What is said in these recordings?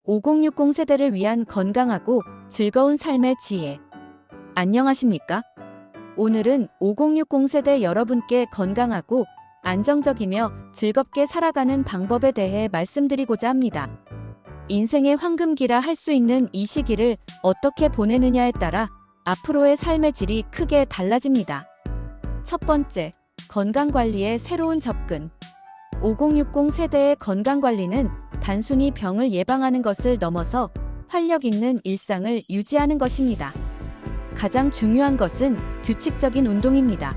5060 세대를 위한 건강하고 즐거운 삶의 지혜. 안녕하십니까? 오늘은 5060 세대 여러분께 건강하고 안정적이며 즐겁게 살아가는 방법에 대해 말씀드리고자 합니다. 인생의 황금기라 할 수 있는 이 시기를 어떻게 보내느냐에 따라 앞으로의 삶의 질이 크게 달라집니다. 첫 번째, 건강관리의 새로운 접근. 5060 세대의 건강관리는 단순히 병을 예방하는 것을 넘어서 활력 있는 일상을 유지하는 것입니다. 가장 중요한 것은 규칙적인 운동입니다.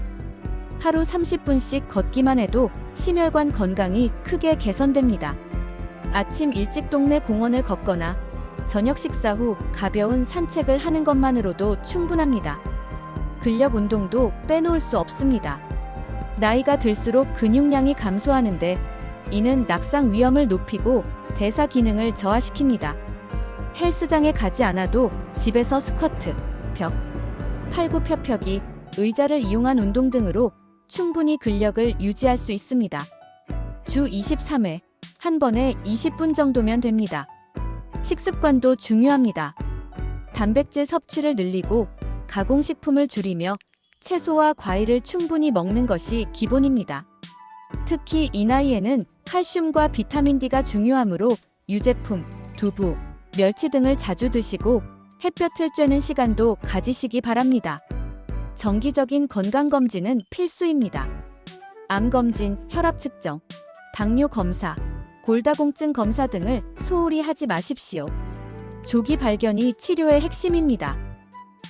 하루 30분씩 걷기만 해도 심혈관 건강이 크게 개선됩니다. 아침 일찍 동네 공원을 걷거나 저녁 식사 후 가벼운 산책을 하는 것만으로도 충분합니다. 근력 운동도 빼놓을 수 없습니다. 나이가 들수록 근육량이 감소하는데 이는 낙상 위험을 높이고 대사 기능을 저하시킵니다. 헬스장에 가지 않아도 집에서 스쿼트, 벽, 팔굽혀펴기, 의자를 이용한 운동 등으로 충분히 근력을 유지할 수 있습니다. 주 23회, 한 번에 20분 정도면 됩니다. 식습관도 중요합니다. 단백질 섭취를 늘리고 가공식품을 줄이며 채소와 과일을 충분히 먹는 것이 기본입니다. 특히 이 나이에는 칼슘과 비타민 D가 중요하므로 유제품, 두부, 멸치 등을 자주 드시고 햇볕을 쬐는 시간도 가지시기 바랍니다. 정기적인 건강검진은 필수입니다. 암검진, 혈압 측정, 당뇨 검사, 골다공증 검사 등을 소홀히 하지 마십시오. 조기 발견이 치료의 핵심입니다.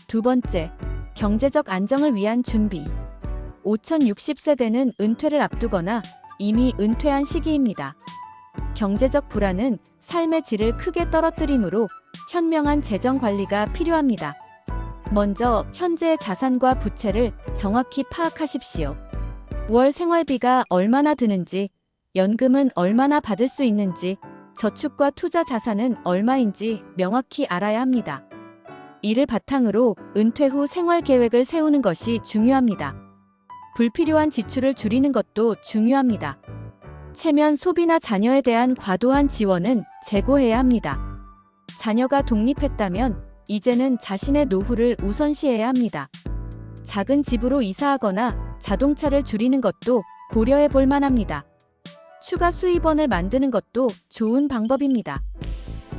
두 번째, 경제적 안정을 위한 준비. 5060세대는 은퇴를 앞두거나 이미 은퇴한 시기입니다. 경제적 불안은 삶의 질을 크게 떨어뜨리므로 현명한 재정 관리가 필요합니다. 먼저 현재의 자산과 부채를 정확히 파악하십시오. 월 생활비가 얼마나 드는지, 연금은 얼마나 받을 수 있는지, 저축과 투자 자산은 얼마인지 명확히 알아야 합니다. 이를 바탕으로 은퇴 후 생활 계획을 세우는 것이 중요합니다. 불필요한 지출을 줄이는 것도 중요합니다. 체면 소비나 자녀에 대한 과도한 지원은 제고해야 합니다. 자녀가 독립했다면 이제는 자신의 노후를 우선시해야 합니다. 작은 집으로 이사하거나 자동차를 줄이는 것도 고려해 볼 만합니다. 추가 수입원을 만드는 것도 좋은 방법입니다.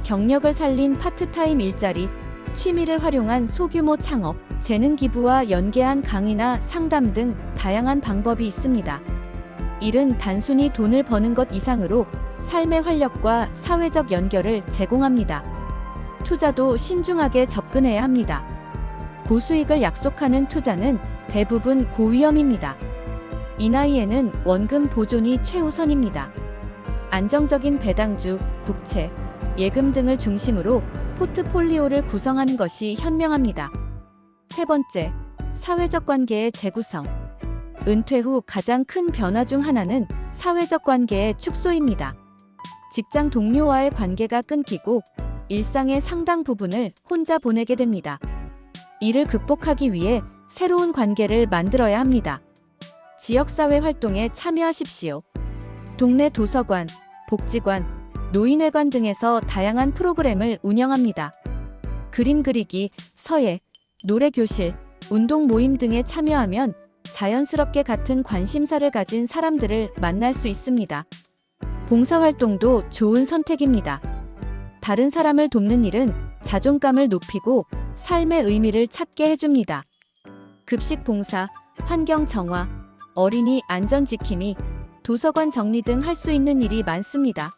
경력을 살린 파트타임 일자리, 취미를 활용한 소규모 창업, 재능 기부와 연계한 강의나 상담 등 다양한 방법이 있습니다. 일은 단순히 돈을 버는 것 이상으로 삶의 활력과 사회적 연결을 제공합니다. 투자도 신중하게 접근해야 합니다. 고수익을 약속하는 투자는 대부분 고위험입니다. 이 나이에는 원금 보존이 최우선입니다. 안정적인 배당주, 국채, 예금 등을 중심으로 포트폴리오를 구성하는 것이 현명합니다. 세 번째, 사회적 관계의 재구성. 은퇴 후 가장 큰 변화 중 하나는 사회적 관계의 축소입니다. 직장 동료와의 관계가 끊기고 일상의 상당 부분을 혼자 보내게 됩니다. 이를 극복하기 위해 새로운 관계를 만들어야 합니다. 지역사회 활동에 참여하십시오. 동네 도서관, 복지관, 노인회관 등에서 다양한 프로그램을 운영합니다. 그림 그리기, 서예, 노래교실, 운동 모임 등에 참여하면 자연스럽게 같은 관심사를 가진 사람들을 만날 수 있습니다. 봉사활동도 좋은 선택입니다. 다른 사람을 돕는 일은 자존감을 높이고 삶의 의미를 찾게 해줍니다. 급식 봉사, 환경 정화, 어린이 안전 지킴이, 도서관 정리 등 할 수 있는 일이 많습니다.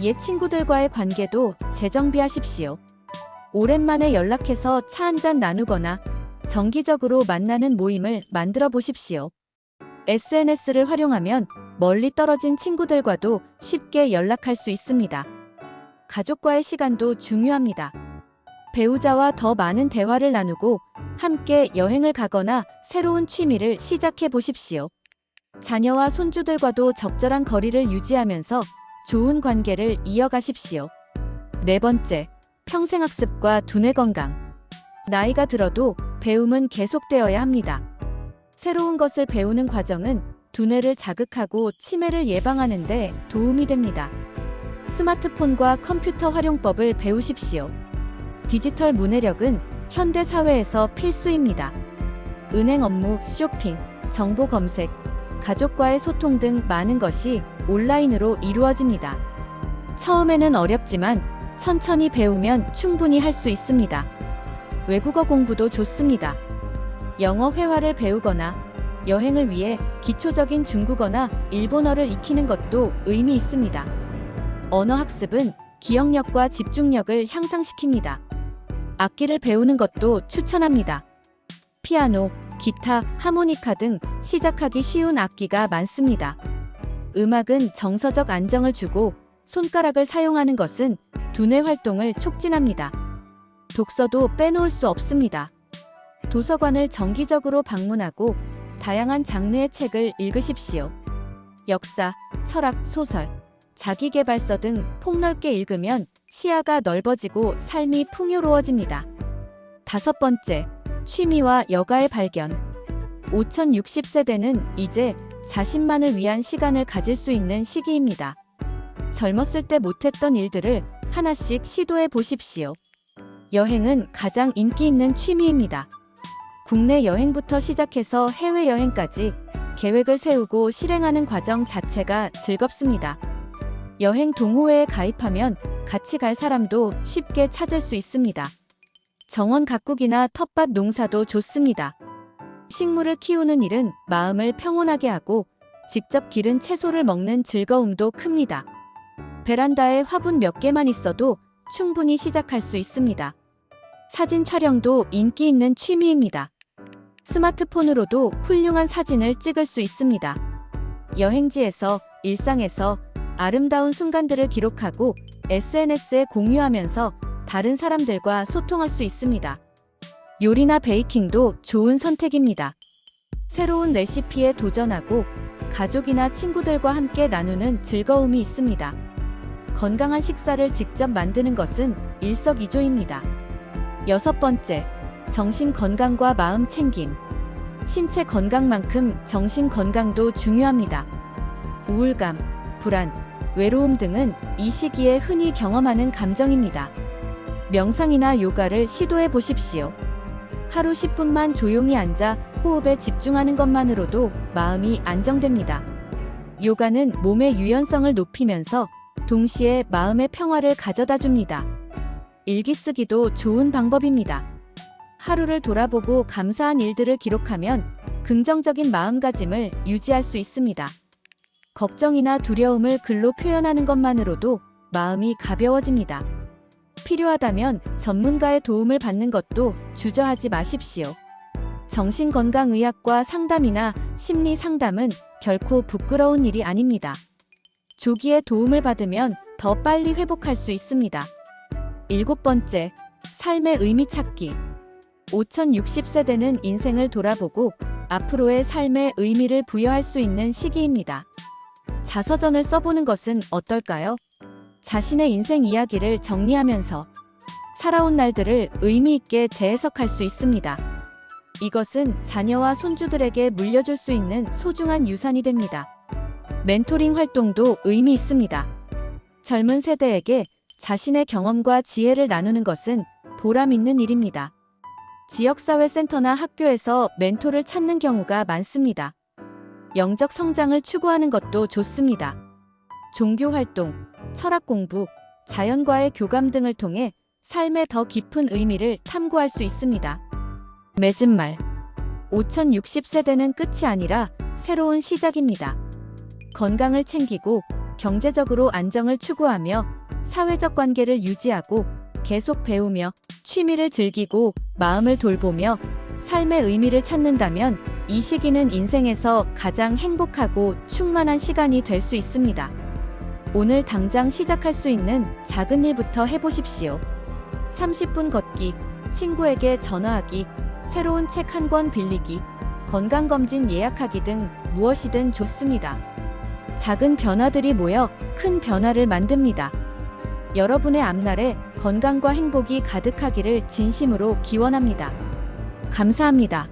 옛 친구들과의 관계도 재정비하십시오. 오랜만에 연락해서 차 한잔 나누거나 정기적으로 만나는 모임을 만들어 보십시오. SNS를 활용하면 멀리 떨어진 친구들과도 쉽게 연락할 수 있습니다. 가족과의 시간도 중요합니다. 배우자와 더 많은 대화를 나누고 함께 여행을 가거나 새로운 취미를 시작해 보십시오. 자녀와 손주들과도 적절한 거리를 유지하면서 좋은 관계를 이어가십시오. 네 번째, 평생학습과 두뇌 건강. 나이가 들어도 배움은 계속되어야 합니다. 새로운 것을 배우는 과정은 두뇌를 자극하고 치매를 예방하는 데 도움이 됩니다. 스마트폰과 컴퓨터 활용법을 배우십시오. 디지털 문해력은 현대 사회에서 필수입니다. 은행 업무, 쇼핑, 정보 검색, 가족과의 소통 등 많은 것이 온라인으로 이루어집니다. 처음에는 어렵지만 천천히 배우면 충분히 할 수 있습니다. 외국어 공부도 좋습니다. 영어 회화를 배우거나 여행을 위해 기초적인 중국어나 일본어를 익히는 것도 의미 있습니다. 언어 학습은 기억력과 집중력을 향상시킵니다. 악기를 배우는 것도 추천합니다. 피아노, 기타, 하모니카 등 시작하기 쉬운 악기가 많습니다. 음악은 정서적 안정을 주고 손가락을 사용하는 것은 두뇌 활동을 촉진합니다. 독서도 빼놓을 수 없습니다. 도서관을 정기적으로 방문하고 다양한 장르의 책을 읽으십시오. 역사, 철학, 소설, 자기계발서 등 폭넓게 읽으면 시야가 넓어지고 삶이 풍요로워집니다. 5번째, 취미와 여가의 발견. 5060세대는 이제 자신만을 위한 시간을 가질 수 있는 시기입니다. 젊었을 때 못했던 일들을 하나씩 시도해 보십시오. 여행은 가장 인기 있는 취미입니다. 국내 여행부터 시작해서 해외여행까지 계획을 세우고 실행하는 과정 자체가 즐겁습니다. 여행 동호회에 가입하면 같이 갈 사람도 쉽게 찾을 수 있습니다. 정원 가꾸기나 텃밭 농사도 좋습니다. 식물을 키우는 일은 마음을 평온하게 하고 직접 기른 채소를 먹는 즐거움도 큽니다. 베란다에 화분 몇 개만 있어도 충분히 시작할 수 있습니다. 사진 촬영도 인기 있는 취미입니다. 스마트폰으로도 훌륭한 사진을 찍을 수 있습니다. 여행지에서, 일상에서 아름다운 순간들을 기록하고 SNS에 공유하면서 다른 사람들과 소통할 수 있습니다. 요리나 베이킹도 좋은 선택입니다. 새로운 레시피에 도전하고 가족이나 친구들과 함께 나누는 즐거움이 있습니다. 건강한 식사를 직접 만드는 것은 일석이조입니다. 6번째, 정신 건강과 마음 챙김. 신체 건강만큼 정신 건강도 중요합니다. 우울감, 불안, 외로움 등은 이 시기에 흔히 경험하는 감정입니다. 명상이나 요가를 시도해 보십시오. 하루 10분만 조용히 앉아 호흡에 집중하는 것만으로도 마음이 안정됩니다. 요가는 몸의 유연성을 높이면서 동시에 마음의 평화를 가져다 줍니다. 일기 쓰기도 좋은 방법입니다. 하루를 돌아보고 감사한 일들을 기록하면 긍정적인 마음가짐을 유지할 수 있습니다. 걱정이나 두려움을 글로 표현하는 것만으로도 마음이 가벼워집니다. 필요하다면 전문가의 도움을 받는 것도 주저하지 마십시오. 정신건강의학과 상담이나 심리 상담은 결코 부끄러운 일이 아닙니다. 조기에 도움을 받으면 더 빨리 회복할 수 있습니다. 7번째, 삶의 의미 찾기. 5060세대는 인생을 돌아보고 앞으로의 삶에 의미를 부여할 수 있는 시기입니다. 자서전을 써보는 것은 어떨까요? 자신의 인생 이야기를 정리하면서 살아온 날들을 의미 있게 재해석할 수 있습니다. 이것은 자녀와 손주들에게 물려줄 수 있는 소중한 유산이 됩니다. 멘토링 활동도 의미 있습니다. 젊은 세대에게 자신의 경험과 지혜를 나누는 것은 보람 있는 일입니다. 지역사회센터나 학교에서 멘토를 찾는 경우가 많습니다. 영적 성장을 추구하는 것도 좋습니다. 종교 활동, 철학 공부, 자연과의 교감 등을 통해 삶의 더 깊은 의미를 탐구할 수 있습니다. 맺은 말. 5060세대는 끝이 아니라 새로운 시작입니다. 건강을 챙기고 경제적으로 안정을 추구하며 사회적 관계를 유지하고 계속 배우며 취미를 즐기고 마음을 돌보며 삶의 의미를 찾는다면 이 시기는 인생에서 가장 행복하고 충만한 시간이 될 수 있습니다. 오늘 당장 시작할 수 있는 작은 일부터 해보십시오. 30분 걷기, 친구에게 전화하기, 새로운 책 한 권 빌리기, 건강검진 예약하기 등 무엇이든 좋습니다. 작은 변화들이 모여 큰 변화를 만듭니다. 여러분의 앞날에 건강과 행복이 가득하기를 진심으로 기원합니다. 감사합니다.